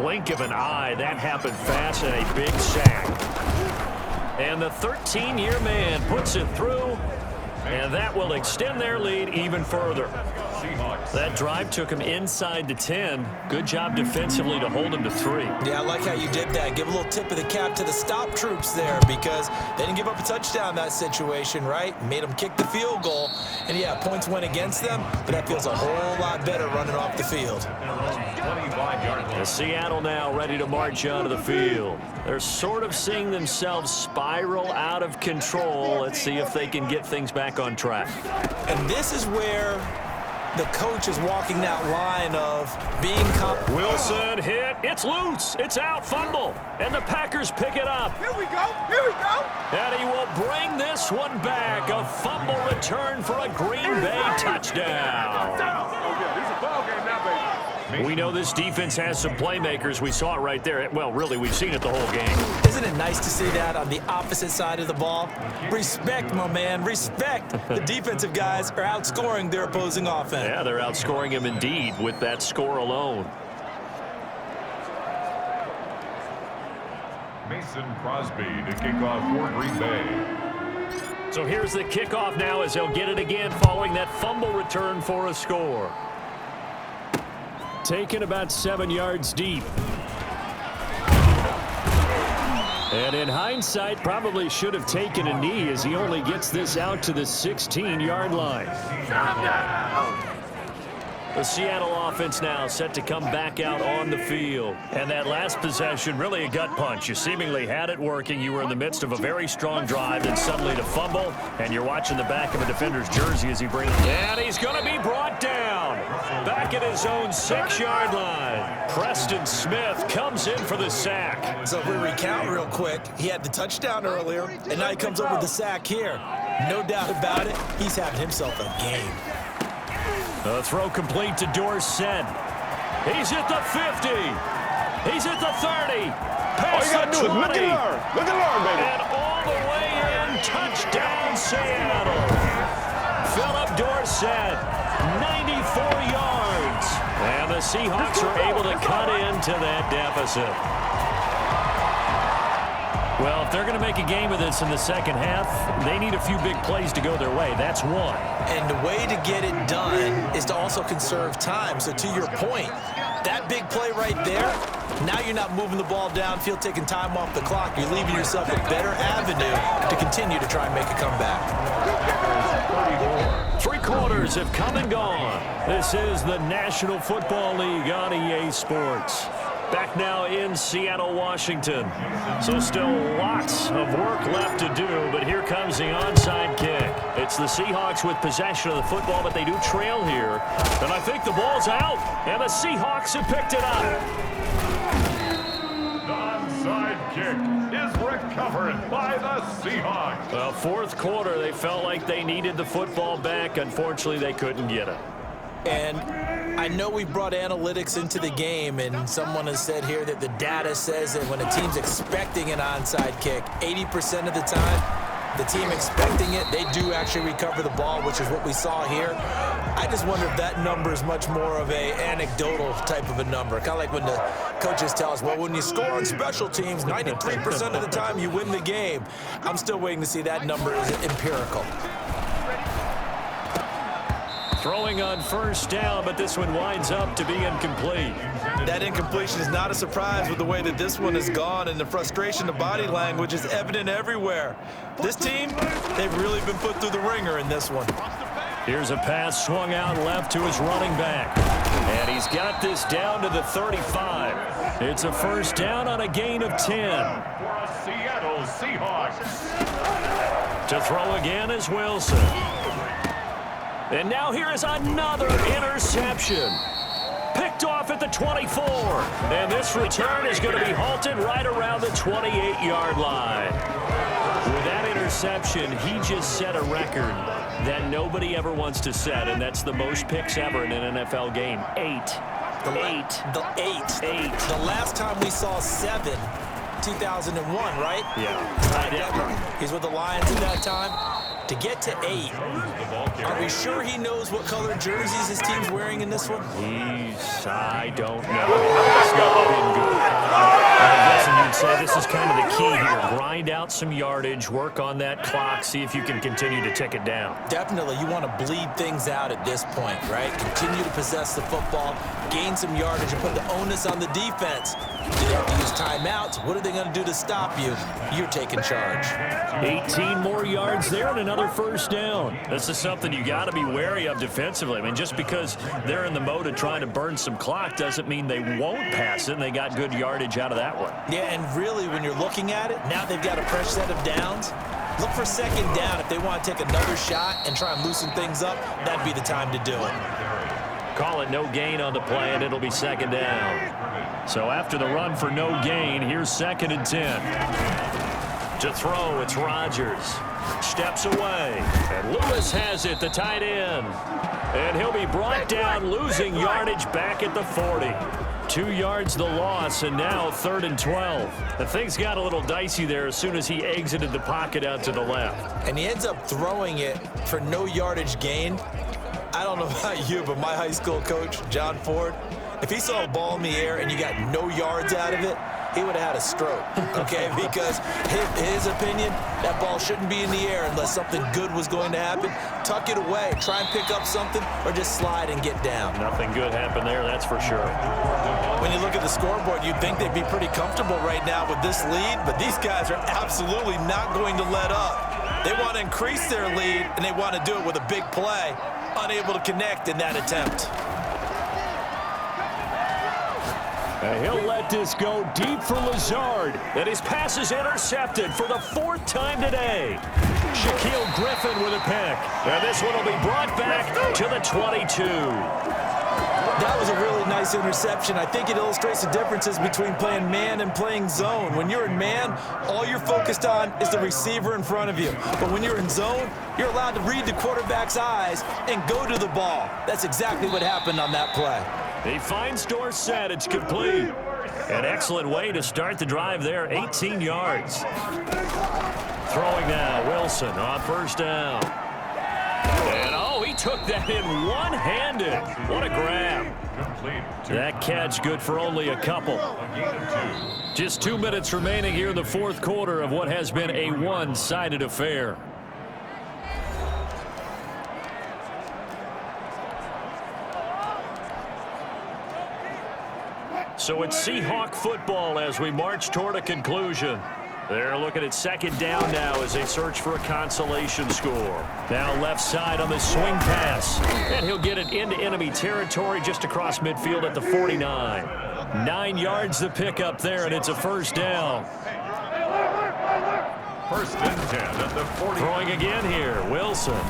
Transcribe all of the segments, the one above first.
blink of an eye. That happened fast and a big sack. And the 13-year man puts it through, and that will extend their lead even further. That drive took him inside the 10. Good job defensively to hold him to 3. Yeah, I like how you did that. Give a little tip of the cap to the stop troops there because they didn't give up a touchdown in that situation, right? Made them kick the field goal. And, yeah, points went against them, but that feels a whole lot better running off the field. And Seattle now ready to march onto the field. They're sort of seeing themselves spiral out of control. Let's see if they can get things back on track. And this is where the coach is walking that line of being confident. Wilson hit. It's loose. It's out. Fumble. And the Packers pick it up. Here we go. Here we go. And he will bring this one back. A fumble return for a Green Bay touchdown. We know this defense has some playmakers. We saw it right there. Well, really, we've seen it the whole game. Isn't it nice to see that on the opposite side of the ball? Respect, my man. Respect. The defensive guys are outscoring their opposing offense. Yeah, they're outscoring him indeed with that score alone. Mason Crosby to kick off for Green Bay. So here's the kickoff now as they'll get it again following that fumble return for a score. Taken about 7 yards deep. And in hindsight, probably should have taken a knee as he only gets this out to the 16-yard line. The Seattle offense now set to come back out on the field. And that last possession, really a gut punch. You seemingly had it working. You were in the midst of a very strong drive, and suddenly to fumble, and you're watching the back of a defender's jersey as he brings it. And he's going to be brought down. Back at his own 6-yard line. Preston Smith comes in for the sack. So if we recount real quick, he had the touchdown earlier, and now he comes up with the sack here. No doubt about it, he's having himself a game. The throw complete to Dorsett. He's at the 50. He's at the 30. Past the 20. Look at her, baby. And all the way in. Touchdown, Seattle. Philip Dorsett, 94 yards. And the Seahawks are able to cut into that deficit. Well, if they're going to make a game of this in the second half, they need a few big plays to go their way. That's one. And the way to get it done is to also conserve time. So to your point, that big play right there, now you're not moving the ball downfield, taking time off the clock. You're leaving yourself a better avenue to continue to try and make a comeback. 3 quarters have come and gone. This is the National Football League on EA Sports. Back now in Seattle, Washington. So still lots of work left to do, but here comes the onside kick. It's the Seahawks with possession of the football, but they do trail here. And I think the ball's out, and the Seahawks have picked it up. The onside kick is recovered by the Seahawks. Well, fourth quarter, they felt like they needed the football back. Unfortunately, they couldn't get it. And I know we brought analytics into the game, and someone has said here that the data says that when a team's expecting an onside kick, 80% of the time, the team expecting it, they do actually recover the ball, which is what we saw here. I just wonder if that number is much more of a anecdotal type of a number. Kind of like when the coaches tell us, well, when you score on special teams, 93% of the time you win the game. I'm still waiting to see that number is empirical. Throwing on first down, but this one winds up to be incomplete. That incompletion is not a surprise with the way that this one has gone, and the frustration of body language is evident everywhere. This team, they've really been put through the ringer in this one. Here's a pass swung out left to his running back. And he's got this down to the 35. It's a first down on a gain of 10. For a Seattle Seahawks. To throw again is Wilson. And now here is another interception. Picked off at the 24. And this return is going to be halted right around the 28-yard line. With that interception, he just set a record that nobody ever wants to set, and that's the most picks ever in an NFL game. 8. The last time we saw 7, 2001, right? Yeah. He's with the Lions at that time. To get to 8, are we sure he knows what color jerseys his team's wearing in this one? I don't know. It's not been good. out some yardage, work on that clock, see if you can continue to tick it down. Definitely, you want to bleed things out at this point, right? Continue to possess the football, gain some yardage, and put the onus on the defense. Do they have to use timeouts? What are they going to do to stop you? You're taking charge. 18 more yards there and another first down. This is something you got to be wary of defensively. I mean, just because they're in the mode of trying to burn some clock doesn't mean they won't pass it, and they got good yardage out of that one. Yeah, and really, when you're looking at it, now they've got a fresh set of downs. Look for second down. If they want to take another shot and try and loosen things up, that'd be the time to do it. Call it no gain on the play, and it'll be second down. So after the run for no gain, here's 2nd and 10. To throw, it's Rodgers. Steps away, and Lewis has it, the tight end. And he'll be brought down, losing yardage back at the 40. 2 yards the loss, and now 3rd and 12. The things got a little dicey there as soon as he exited the pocket out to the left. And he ends up throwing it for no yardage gain. I don't know about you, but my high school coach, John Ford, if he saw a ball in the air and you got no yards out of it, he would have had a stroke, okay? Because his opinion, that ball shouldn't be in the air unless something good was going to happen. Tuck it away, try and pick up something, or just slide and get down. Nothing good happened there, that's for sure. When you look at the scoreboard, you'd think they'd be pretty comfortable right now with this lead, but these guys are absolutely not going to let up. They want to increase their lead, and they want to do it with a big play, unable to connect in that attempt. And he'll let this go deep for Lazard. And his pass is intercepted for the 4th time today. Shaquille Griffin with a pick. And this one will be brought back to the 22. That was a really nice interception. I think it illustrates the differences between playing man and playing zone. When you're in man, all you're focused on is the receiver in front of you. But when you're in zone, you're allowed to read the quarterback's eyes and go to the ball. That's exactly what happened on that play. He finds Dorsett. It's complete. An excellent way to start the drive there. 18 yards. Throwing now. Wilson on 1st down. And oh, he took that in one-handed. What a grab. That catch good for only a couple. Just 2 minutes remaining here in the 4th quarter of what has been a one-sided affair. So it's Seahawk football as we march toward a conclusion. They're looking at 2nd down now as they search for a consolation score. Now left side on the swing pass. And he'll get it into enemy territory just across midfield at the 49. 9 yards the pickup there, and it's a 1st down. 1st and 10 at the 40. Throwing again here, Wilson.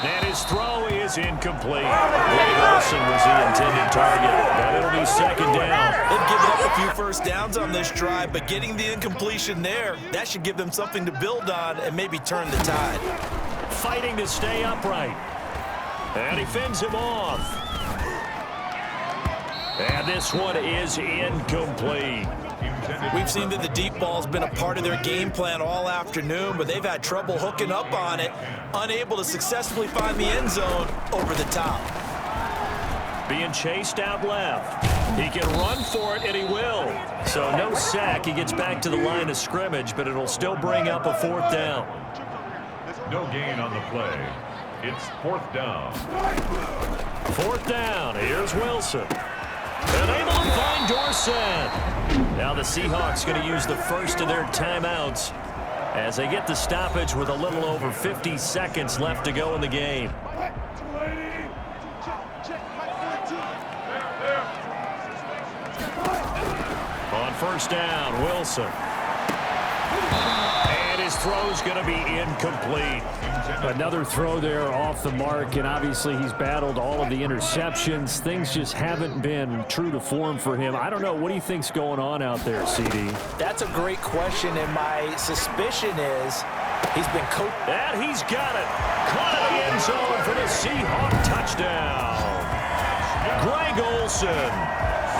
And his throw is incomplete. Wilson was the intended target, but it'll be 2nd down. They've given up a few first downs on this drive, but getting the incompletion there, that should give them something to build on and maybe turn the tide. Fighting to stay upright. And he fends him off. And this one is incomplete. We've seen that the deep ball's been a part of their game plan all afternoon, but they've had trouble hooking up on it, unable to successfully find the end zone over the top. Being chased out left. He can run for it, and he will. So no sack. He gets back to the line of scrimmage, but it'll still bring up a 4th down. No gain on the play. It's 4th down. 4th down. Here's Wilson. And able to find Dorsett. Now the Seahawks going to use the first of their timeouts as they get the stoppage with a little over 50 seconds left to go in the game. On 1st down, Wilson. And his throw's going to be incomplete. Another throw there off the mark, and obviously he's battled all of the interceptions. Things just haven't been true to form for him. I don't know. What do you think's going on out there, CD? That's a great question, and my suspicion is he's been coached. And he's got it. Caught in the end zone for the Seahawk touchdown. Greg Olsen,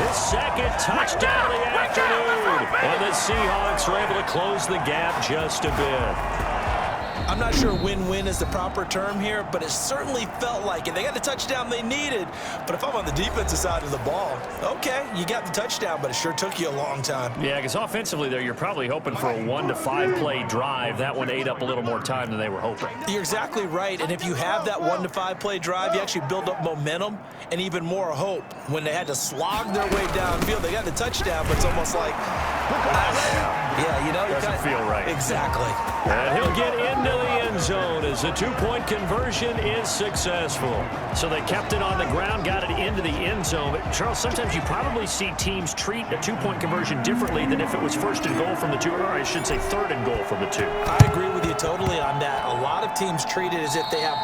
his 2nd touchdown of the afternoon. And the Seahawks are able to close the gap just a bit. I'm not sure win-win is the proper term here, but it certainly felt like it. They got the touchdown they needed, but if I'm on the defensive side of the ball, okay, you got the touchdown, but it sure took you a long time. Yeah, because offensively there, you're probably hoping for a 1 to 5 play drive. That one ate up a little more time than they were hoping. You're exactly right, and if you have that 1 to 5 play drive, you actually build up momentum and even more hope. When they had to slog their way downfield, they got the touchdown, but it's almost like, yeah, you know, doesn't feel right. Exactly. And he'll get into the end zone as the 2-point conversion is successful. So they kept it on the ground, got it into the end zone. But Charles, sometimes you probably see teams treat a 2-point conversion differently than if it was 1st and goal from the 2, or I should say 3rd and goal from the 2. I agree with you totally on that. A lot of teams treat it as if they have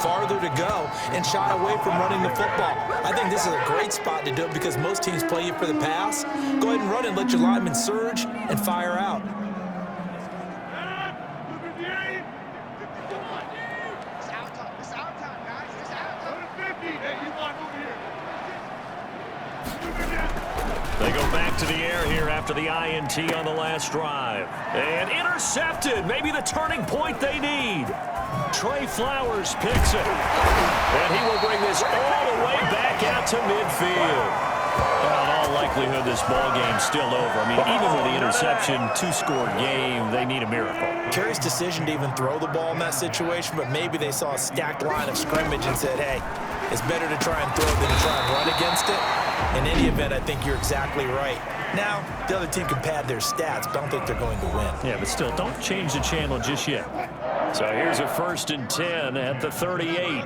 farther to go and shy away from running the football. I think this is a great spot to do it because most teams play you for the pass. Go ahead and run and let your linemen surge and fire out. They go back to the air here after the INT on the last drive. And intercepted. Maybe the turning point they need. Trey Flowers picks it. And he will bring this all the way back out to midfield. Well, in all likelihood, this ball game's still over. I mean, even with the interception, 2-score game, they need a miracle. Kerry's decision to even throw the ball in that situation, but maybe they saw a stacked line of scrimmage and said, hey, it's better to try and throw than to try and run against it. In any event, I think you're exactly right. Now, the other team can pad their stats, but I don't think they're going to win. Yeah, but still, don't change the channel just yet. So here's a 1st and 10 at the 38.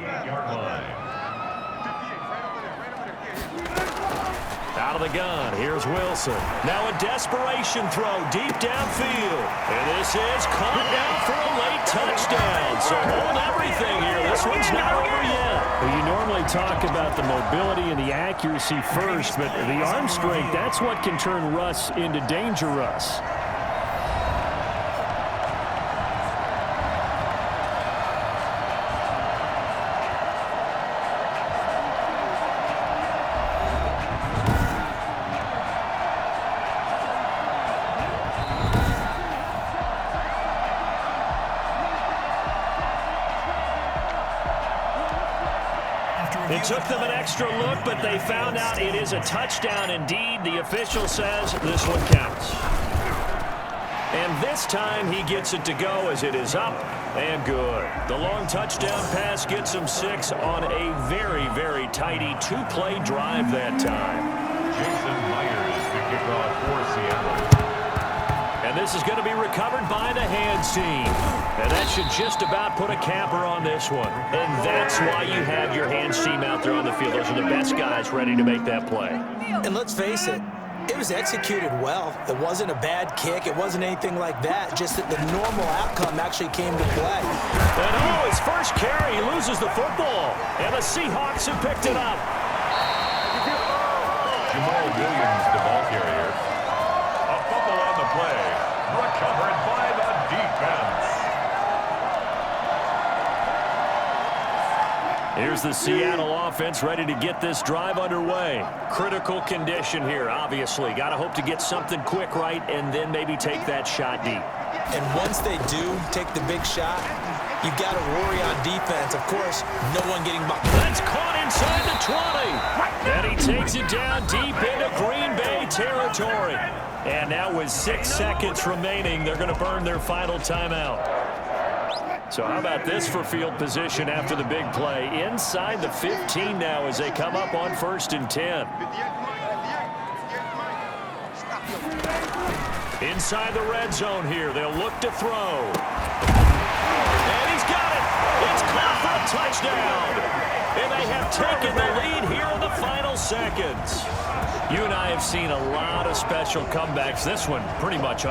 Out of the gun, here's Wilson. Now a desperation throw deep downfield. And this is caught down for a late touchdown. So hold everything here. This one's not over yet. Well, you normally talk about the mobility and the accuracy first, but the arm strength, that's what can turn Russ into danger Russ. It took them an extra look, but they found out it is a touchdown indeed. The official says this one counts. And this time he gets it to go as it is up and good. The long touchdown pass gets him 6 on a very, very tidy 2-play drive that time. Jason Myers, the kickoff for Seattle. And this is going to be recovered by the hands team. And that should just about put a capper on this one. And that's why you have your hands team out there on the field. Those are the best guys ready to make that play. And let's face it, it was executed well. It wasn't a bad kick. It wasn't anything like that. Just that the normal outcome actually came to play. And oh, his first carry, he loses the football. And the Seahawks have picked it up. Jamal Williams, the ball carrier. A fumble on the play. Recovered by the defense. Here's the Seattle offense ready to get this drive underway. Critical condition here, obviously. Got to hope to get something quick right and then maybe take that shot deep. And once they do take the big shot, you've got to worry on defense. Of course, no one getting by. That's caught inside the 20. And he takes it down deep into Green Bay territory. And now with 6 seconds remaining, they're going to burn their final timeout. So how about this for field position after the big play? Inside the 15 now as they come up on 1st and 10. Inside the red zone here. They'll look to throw. And he's got it. It's caught for a touchdown. And they have taken the lead here in the final seconds. You and I have seen a lot of special comebacks. This one pretty much